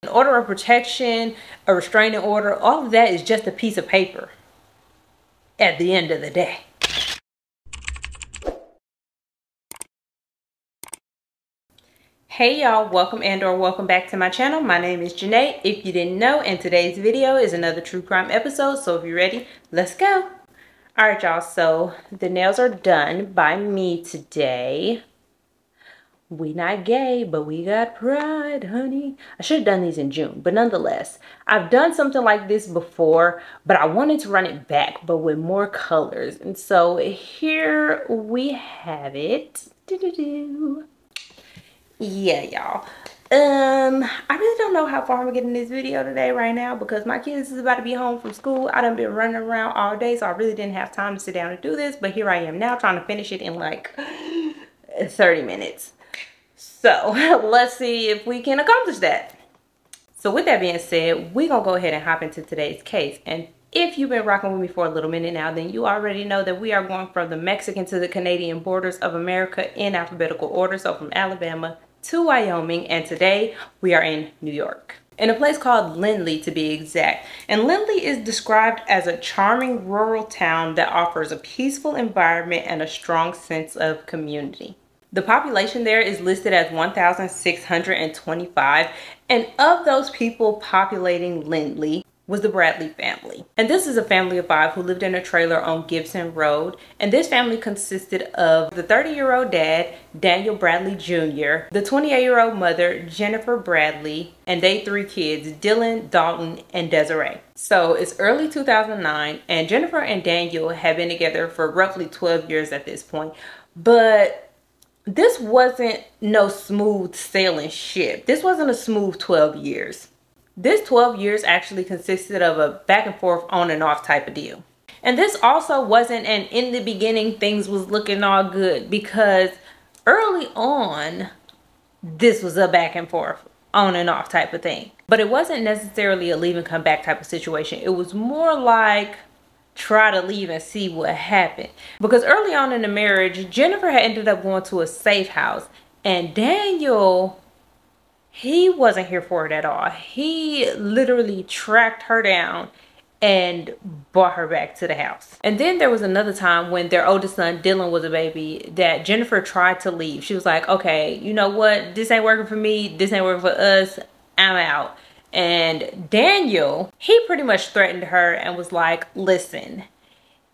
An order of protection, a restraining order, all of that is just a piece of paper at the end of the day. Hey y'all, welcome and/or welcome back to my channel. My name is Janae, if you didn't know, and today's video is another true crime episode. So if you're ready, let's go. All right, y'all, so the nails are done by me today. We not gay, but we got pride, honey. I should have done these in June, but nonetheless, I've done something like this before, but I wanted to run it back, but with more colors. And so here we have it. Yeah, y'all. I really don't know how far I'm getting this video today right now because my kids is about to be home from school. I done been running around all day, so I really didn't have time to sit down and do this, but here I am now trying to finish it in like 30 minutes. So let's see if we can accomplish that. So with that being said, we're gonna go ahead and hop into today's case. And if you've been rocking with me for a little minute now, then you already know that we are going from the Mexican to the Canadian borders of America in alphabetical order. So from Alabama to Wyoming, and today we are in New York, in a place called Lindley to be exact. And Lindley is described as a charming rural town that offers a peaceful environment and a strong sense of community. The population there is listed as 1,625, and of those people populating Lindley was the Bradley family. And this is a family of 5 who lived in a trailer on Gibson Road. And this family consisted of the 30-year-old dad, Daniel Bradley Jr., the 28-year-old mother, Jennifer Bradley, and they 3 kids, Dylan, Dalton, and Desiree. So it's early 2009, and Jennifer and Daniel have been together for roughly 12 years at this point. But this wasn't no smooth sailing ship. This wasn't a smooth 12 years. This 12 years actually consisted of a back and forth on and off type of deal. And this also wasn't an in the beginning things was looking all good, because early on, this was a back and forth on and off type of thing. But it wasn't necessarily a leave and come back type of situation. It was more like try to leave and see what happened. Because early on in the marriage, Jennifer had ended up going to a safe house, and Daniel, he wasn't here for it at all. He literally tracked her down and brought her back to the house. And then there was another time when their oldest son, Dylan, was a baby, that Jennifer tried to leave. She was like, okay, you know what? This ain't working for me. This ain't working for us. I'm out. And Daniel, he pretty much threatened her and was like, listen,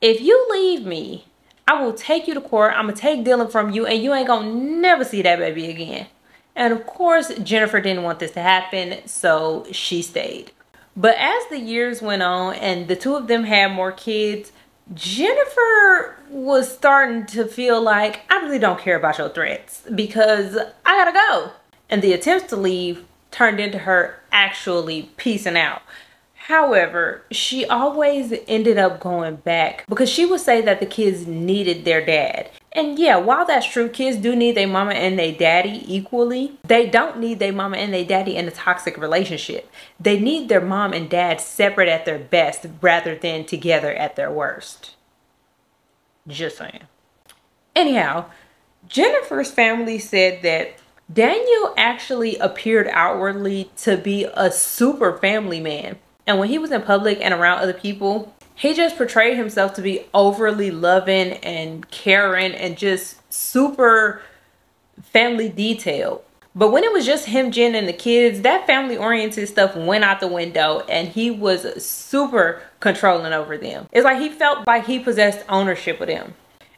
if you leave me, I will take you to court. I'm going to take Dylan from you, and you ain't going to never see that baby again. And of course, Jennifer didn't want this to happen, so she stayed. But as the years went on and the 2 of them had more kids, Jennifer was starting to feel like, I really don't care about your threats because I gotta go. And the attempts to leave turned into her actually peacing out. However, she always ended up going back because she would say that the kids needed their dad. And yeah, while that's true, kids do need their mama and their daddy equally. They don't need their mama and their daddy in a toxic relationship. They need their mom and dad separate at their best rather than together at their worst. Just saying. Anyhow, Jennifer's family said that Daniel actually appeared outwardly to be a super family man. And when he was in public and around other people, he just portrayed himself to be overly loving and caring and just super family detailed. But when it was just him, Jen, and the kids, that family oriented stuff went out the window, and he was super controlling over them. It's like he felt like he possessed ownership of them.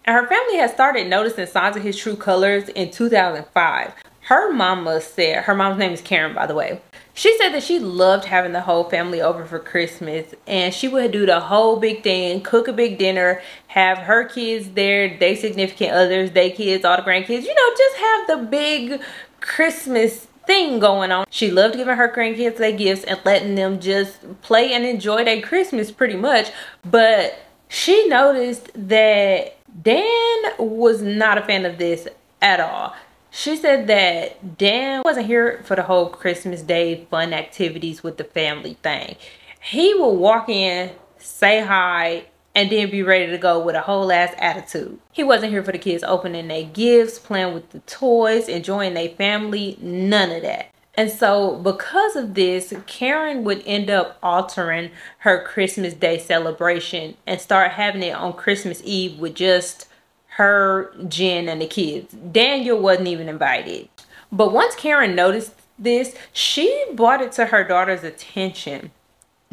And her family had started noticing signs of his true colors in 2005. Her mama said, her mom's name is Karen, by the way. She said that she loved having the whole family over for Christmas, and she would do the whole big thing, cook a big dinner, have her kids there, they significant others, they kids, all the grandkids, you know, just have the big Christmas thing going on. She loved giving her grandkids their gifts and letting them just play and enjoy their Christmas pretty much. But she noticed that Dan was not a fan of this at all. She said that Dan wasn't here for the whole Christmas Day fun activities with the family thing. He would walk in, say hi, and then be ready to go with a whole ass attitude. He wasn't here for the kids opening their gifts, playing with the toys, enjoying their family, none of that. And so because of this, Karen would end up altering her Christmas Day celebration and start having it on Christmas Eve with just her, Jen, and the kids. Daniel wasn't even invited. But once Karen noticed this, she brought it to her daughter's attention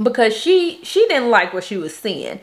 because she didn't like what she was seeing.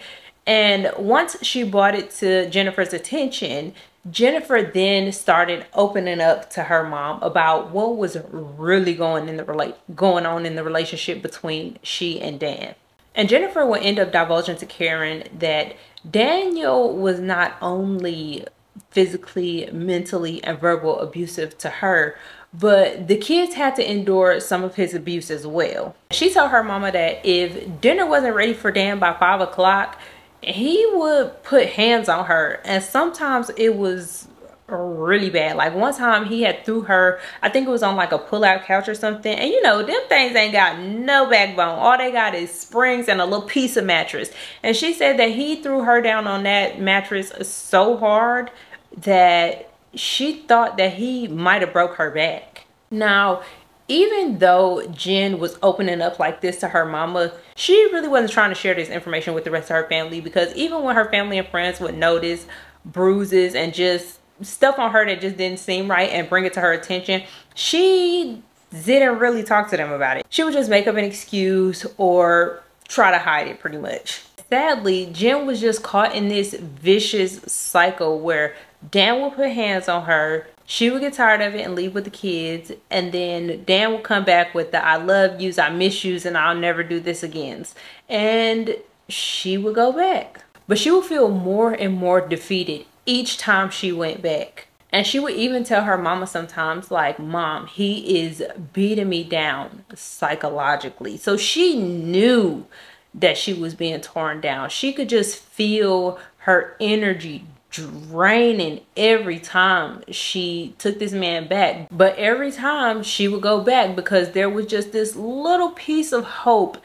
And once she brought it to Jennifer's attention, Jennifer then started opening up to her mom about what was really going on in the relationship between she and Dan. And Jennifer would end up divulging to Karen that Daniel was not only physically, mentally, and verbal abusive to her, but the kids had to endure some of his abuse as well. She told her mama that if dinner wasn't ready for Dan by 5 o'clock, he would put hands on her, and sometimes it was really bad. Like one time he had threw her, I think it was on like a pull-out couch or something, and you know them things ain't got no backbone. All they got is springs and a little piece of mattress. And she said that he threw her down on that mattress so hard that she thought that he might have broke her back. Now, even though Jen was opening up like this to her mama, she really wasn't trying to share this information with the rest of her family, because even when her family and friends would notice bruises and just stuff on her that just didn't seem right and bring it to her attention, she didn't really talk to them about it. She would just make up an excuse or try to hide it pretty much. Sadly, Jen was just caught in this vicious cycle where Dan would put hands on her, she would get tired of it and leave with the kids, and then Dan would come back with the I love yous, I miss yous, and I'll never do this again. And she would go back. But she would feel more and more defeated each time she went back. And she would even tell her mama sometimes, like, Mom, he is beating me down psychologically. So she knew that she was being torn down. She could just feel her energy draining every time she took this man back. But every time she would go back, because there was just this little piece of hope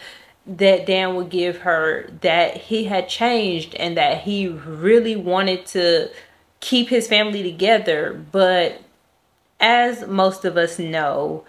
that Dan would give her, that he had changed and that he really wanted to keep his family together. But as most of us know,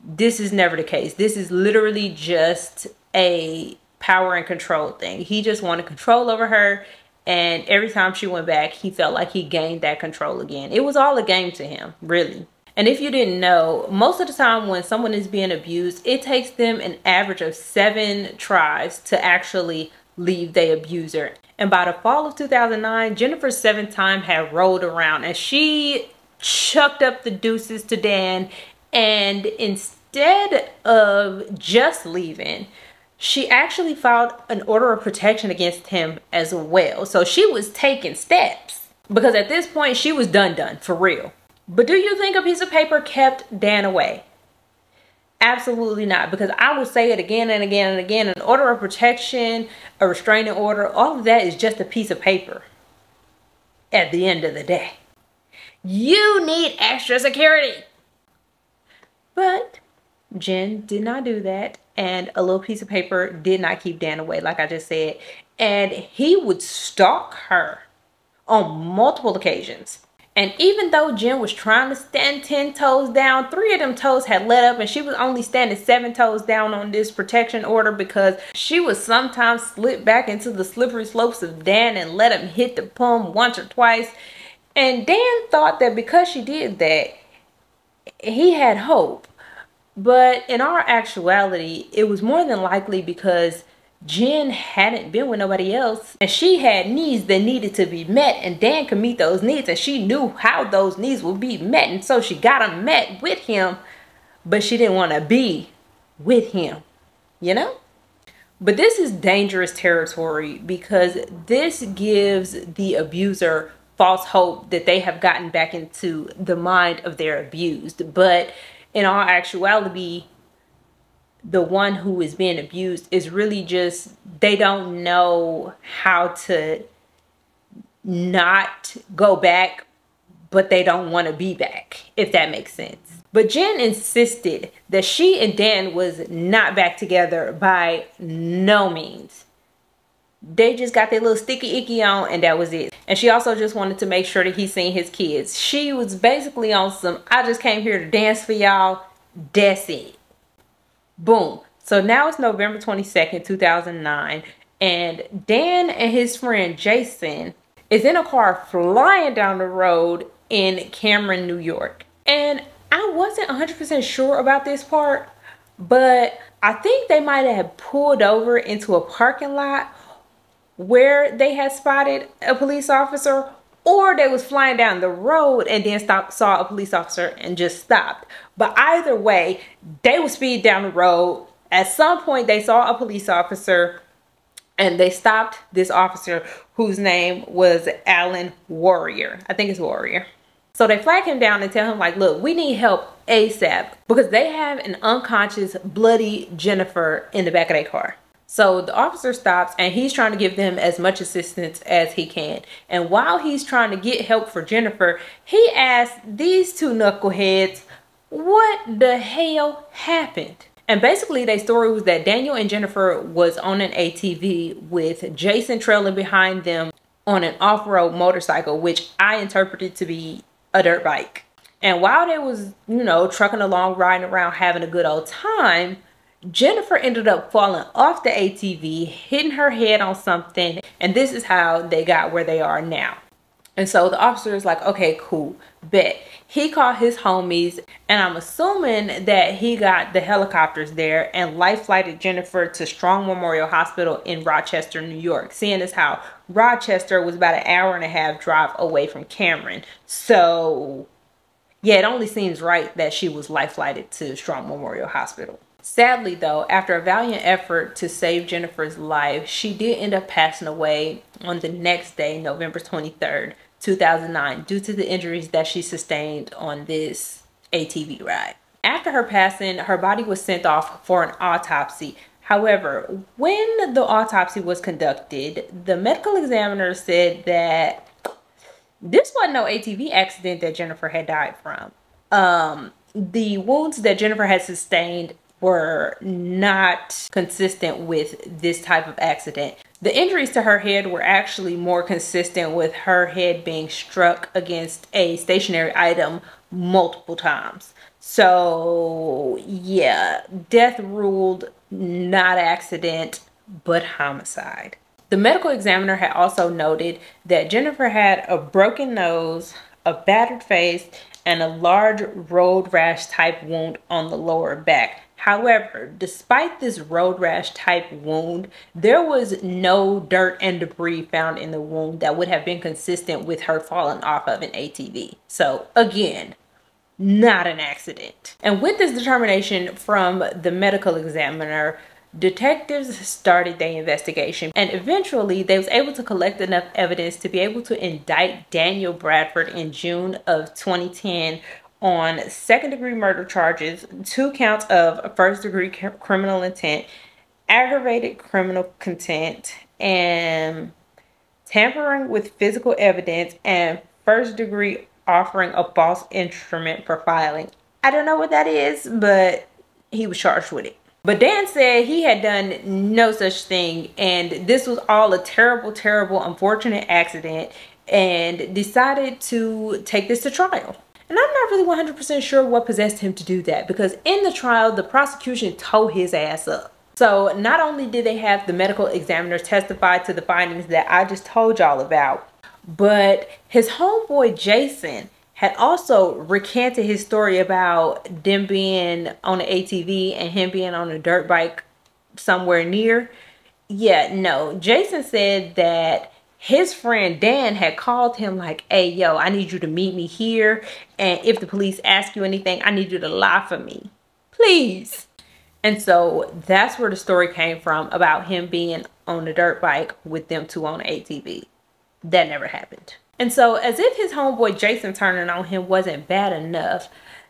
this is never the case. This is literally just a power and control thing. He just wanted control over her, and every time she went back, he felt like he gained that control again. It was all a game to him, really. And if you didn't know, most of the time when someone is being abused, it takes them an average of 7 tries to actually leave their abuser. And by the fall of 2009, Jennifer's 7th time had rolled around, and she chucked up the deuces to Dan. And instead of just leaving, she actually filed an order of protection against him as well. So she was taking steps, because at this point she was done for real. But do you think a piece of paper kept Dan away? Absolutely not, because I will say it again and again and again. An order of protection, a restraining order, all of that is just a piece of paper at the end of the day. You need extra security. But Jen did not do that, and a little piece of paper did not keep Dan away, like I just said. And he would stalk her on multiple occasions. And even though Jen was trying to stand 10 toes down, 3 of them toes had let up, and she was only standing 7 toes down on this protection order, because she would sometimes slip back into the slippery slopes of Dan and let him hit the palm once or twice. And Dan thought that because she did that, he had hope. But in our actuality, it was more than likely because Jen hadn't been with nobody else, and she had needs that needed to be met, and Dan could meet those needs, and she knew how those needs would be met, and so she got them met with him, but she didn't want to be with him, you know? But this is dangerous territory, because this gives the abuser false hope that they have gotten back into the mind of their abused. But in all actuality, the one who is being abused is really just, they don't know how to not go back, but they don't want to be back, if that makes sense. But Jen insisted that she and Dan was not back together by no means. They just got their little sticky icky on, and that was it. And she also just wanted to make sure that he seen his kids. She was basically on some, I just came here to dance for y'all, that's it. Boom. So now it's November 22nd, 2009, and Dan and his friend Jason is in a car flying down the road in Cameron, New York. And I wasn't 100% sure about this part, but I think they might have pulled over into a parking lot where they had spotted a police officer, or they was flying down the road and then saw a police officer and just stopped. But either way, they would speed down the road. At some point, they saw a police officer and they stopped this officer whose name was Alan Warrior. I think it's Warrior. So they flag him down and tell him like, look, we need help ASAP because they have an unconscious, bloody Jennifer in the back of their car. So the officer stops and he's trying to give them as much assistance as he can. And while he's trying to get help for Jennifer, he asks these two knuckleheads, what the hell happened? And basically their story was that Daniel and Jennifer was on an ATV with Jason trailing behind them on an off-road motorcycle, which I interpreted to be a dirt bike. And while they was, you know, trucking along, riding around, having a good old time, Jennifer ended up falling off the ATV, hitting her head on something, and this is how they got where they are now. And so the officer is like, okay, cool, bet. He called his homies, and I'm assuming that he got the helicopters there and life flighted Jennifer to Strong Memorial Hospital in Rochester, New York, seeing as how Rochester was about an 1.5 hour drive away from Cameron. So yeah, it only seems right that she was life flighted to Strong Memorial Hospital. Sadly though, after a valiant effort to save Jennifer's life, she did end up passing away on the next day, November 23rd, 2009, due to the injuries that she sustained on this ATV ride. After her passing, her body was sent off for an autopsy. However, when the autopsy was conducted, the medical examiner said that this wasn't no ATV accident that Jennifer had died from. The wounds that Jennifer had sustained were not consistent with this type of accident. The injuries to her head were actually more consistent with her head being struck against a stationary item multiple times. So yeah, death ruled not accident, but homicide. The medical examiner had also noted that Jennifer had a broken nose, a battered face, and a large road rash type wound on the lower back. However, despite this road rash type wound, there was no dirt and debris found in the wound that would have been consistent with her falling off of an ATV. So again, not an accident. And with this determination from the medical examiner, detectives started their investigation, and eventually they was able to collect enough evidence to be able to indict Daniel Bradford in June of 2010 on second-degree murder charges, 2 counts of first-degree criminal intent, aggravated criminal contempt, and tampering with physical evidence, and first-degree offering a false instrument for filing. I don't know what that is, but he was charged with it. But Dan said he had done no such thing, and this was all a terrible, terrible, unfortunate accident, and decided to take this to trial. And I'm not really 100% sure what possessed him to do that, because in the trial, the prosecution tore his ass up. So not only did they have the medical examiners testify to the findings that I just told y'all about, but his homeboy Jason had also recanted his story about them being on an ATV and him being on a dirt bike somewhere near. Yeah, no, Jason said that his friend Dan had called him like, hey, yo, I need you to meet me here. And if the police ask you anything, I need you to lie for me, please. And so that's where the story came from about him being on a dirt bike with them two on an ATV. That never happened. And so as if his homeboy Jason turning on him wasn't bad enough,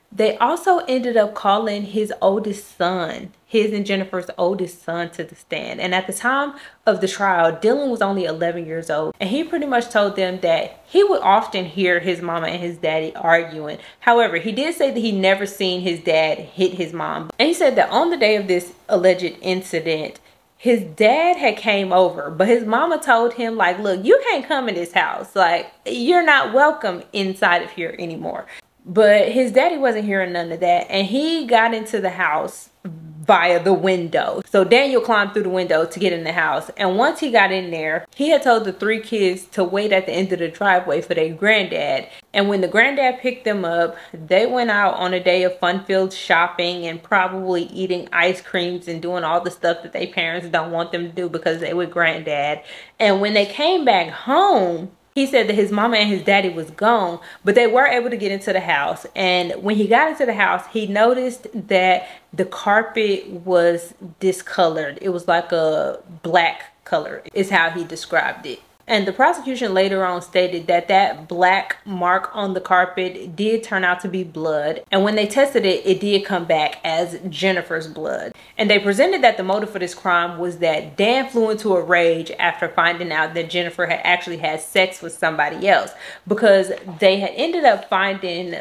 they also ended up calling his oldest son, his and Jennifer's oldest son, to the stand. And at the time of the trial, Dylan was only 11 years old. And he pretty much told them that he would often hear his mama and his daddy arguing. However, he did say that he never seen his dad hit his mom. And he said that on the day of this alleged incident, his dad had came over, but his mama told him like, look, you can't come in this house. Like, you're not welcome inside of here anymore. But his daddy wasn't hearing none of that, and he got into the house via the window. So Daniel climbed through the window to get in the house. And once he got in there, he had told the 3 kids to wait at the end of the driveway for their granddad. And when the granddad picked them up, they went out on a day of fun-filled shopping and probably eating ice creams and doing all the stuff that their parents don't want them to do because they with granddad. And when they came back home, he said that his mama and his daddy was gone, but they were able to get into the house. And when he got into the house, he noticed that the carpet was discolored. It was like a black color, is how he described it. And the prosecution later on stated that that black mark on the carpet did turn out to be blood. And when they tested it, it did come back as Jennifer's blood. And they presented that the motive for this crime was that Dan flew into a rage after finding out that Jennifer had actually had sex with somebody else, because they had ended up finding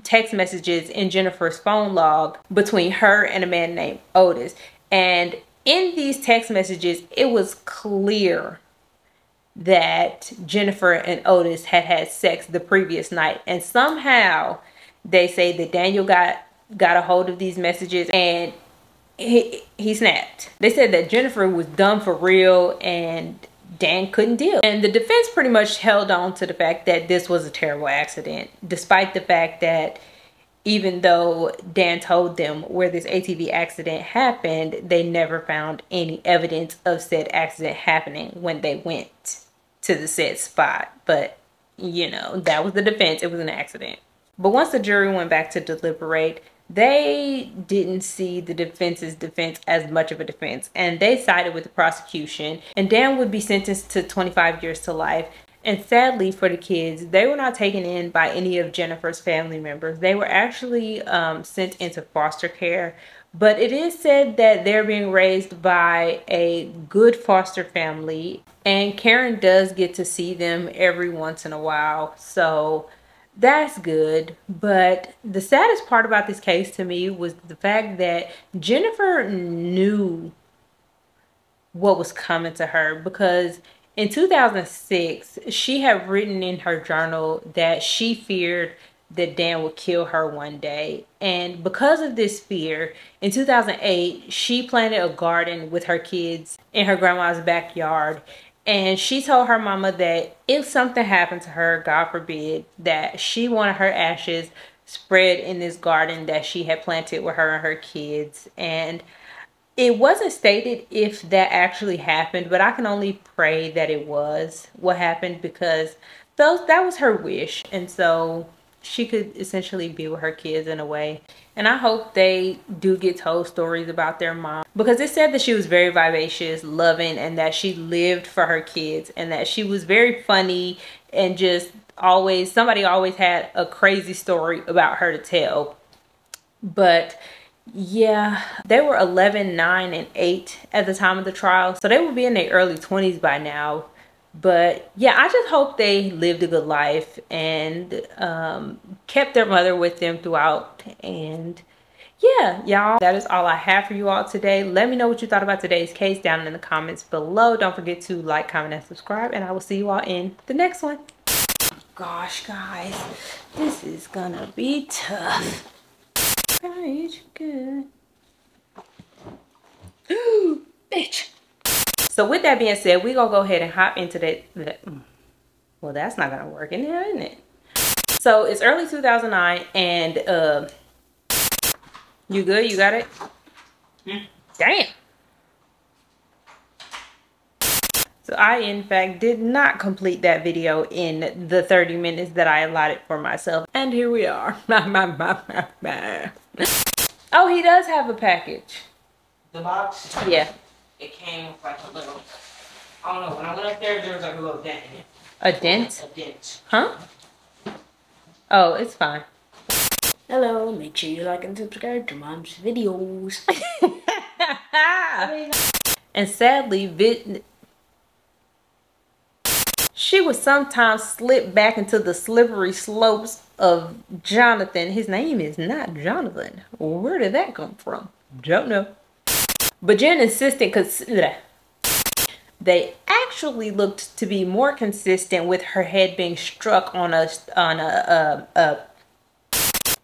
text messages in Jennifer's phone log between her and a man named Otis. And in these text messages, it was clear that Jennifer and Otis had had sex the previous night. And somehow they say that Daniel got a hold of these messages and he snapped. They said that Jennifer was done for real and Dan couldn't deal. And the defense pretty much held on to the fact that this was a terrible accident, despite the fact that even though Dan told them where this ATV accident happened, they never found any evidence of said accident happening when they went to the said spot. But you know, that was the defense. It was an accident. But once the jury went back to deliberate, they didn't see the defense's defense as much of a defense, and they sided with the prosecution, and Dan would be sentenced to 25 years to life. And sadly for the kids, they were not taken in by any of Jennifer's family members. They were actually sent into foster care. But it is said that they're being raised by a good foster family, and Karen does get to see them every once in a while. So that's good. But the saddest part about this case to me was the fact that Jennifer knew what was coming to her, because in 2006, she had written in her journal that she feared that Dan would kill her one day. And because of this fear, in 2008, she planted a garden with her kids in her grandma's backyard. And she told her mama that if something happened to her, God forbid, that she wanted her ashes spread in this garden that she had planted with her and her kids. And it wasn't stated if that actually happened, but I can only pray that it was what happened, because that was her wish. And so she could essentially be with her kids in a way. And I hope they do get told stories about their mom, because it said that she was very vivacious, loving, and that she lived for her kids, and that she was very funny, and just always, somebody always had a crazy story about her to tell. But yeah, they were 11, 9, and 8 at the time of the trial. So they would be in their early 20s by now. But yeah, I just hope they lived a good life and kept their mother with them throughout. And yeah, y'all, that is all I have for you all today. Let me know what you thought about today's case down in the comments below. Don't forget to like, comment, and subscribe, and I will see you all in the next one. Gosh, guys, this is gonna be tough. Guys, good. Ooh, bitch. So with that being said, we're gonna go ahead and hop into that. Well, that's not gonna work in there, isn't it? So it's early 2009, and you good? You got it? Damn. So I, in fact, did not complete that video in the 30 minutes that I allotted for myself. And here we are. Oh, he does have a package. The box? Yeah. It came with like a little, I don't know, when I went up there was like a little dent in it. A dent? A dent. Huh? Oh, it's fine. Hello, make sure you like and subscribe to Mom's videos. And sadly, she would sometimes slip back into the slippery slopes of Jonathan. His name is not Jonathan. Where did that come from? Don't know. But Jen insisted, because they actually looked to be more consistent with her head being struck on a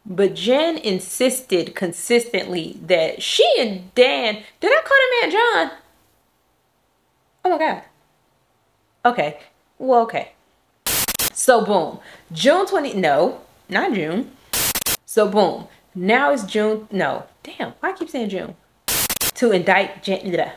But Jen insisted consistently that she and Dan, did I call that man John? Oh my God. Okay, well, okay. So boom, June 20, no, not June. So boom, now it's June, no, damn, why I keep saying June? To indict Jen,